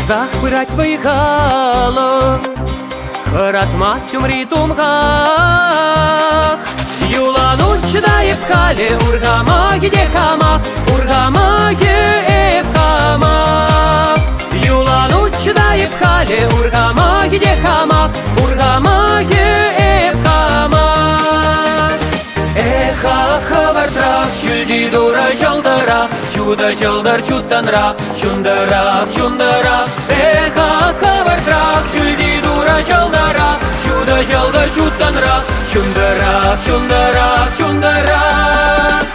Захпырать выигало Хырат мастюм ритумгах Юланут чыдайып кале Ургамаги дехамак Ургамаги эпкамак Юланут чыдайып кале Ургамаги дехамак Ургамаги эпкамак Эха хавартрак Шүлди дура жалдара Чуда жалдар чуттанрак Чундарак, чундарак Эха хавартрак Шүлди дура жалдара Чуда жалдар чуттанрак Чундарак, чундарак, чундарак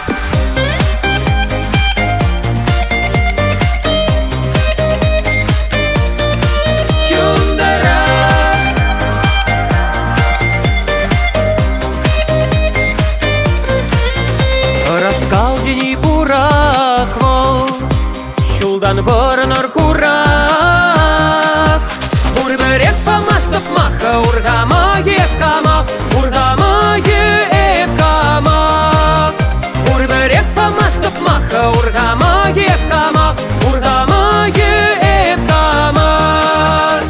Раскалдени бурак вол Шулдан борнор курак Урберек помасток маха Ургамаги эпкамак Ургамаги эпкамак Урберек помасток маха Ургамаги эпкамак Ургамаги эпкамак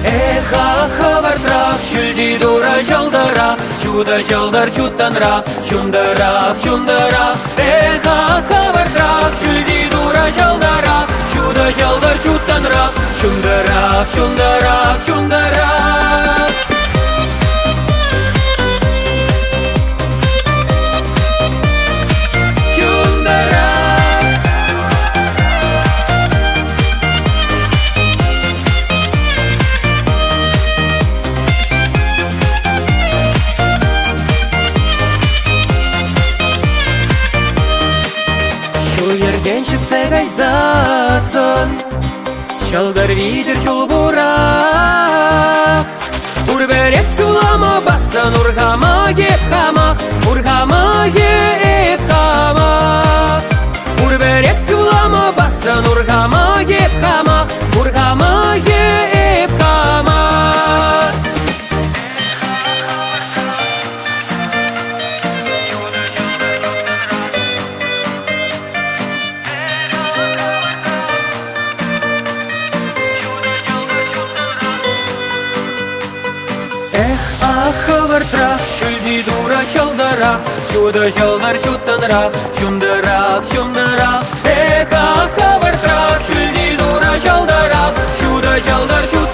Эха хавартрак Шүлди дура жалдара Чуда жалдар чуттанрак Чундарак, чундарак Эха хавартрак Шүлди дура жалдара Чуда жалдар чуттанрак Чундарак, чундарак, чундарак Ергенчик сегайзасын Чалдар видер чулбурак Урберек сулама басан Ургамаги эпкамак Ургамаги эпкамак Урберек сулама басан Ургамаги эпкамак Ургамаги эпкамак Эх, ах, хавартрак, шүлди дура жалдара Чуда жалдар чуттанрак, чундарак, чундарак Эх, ах, хавартрак, шүлди дура жалдара Чуда жалдар чуттанрак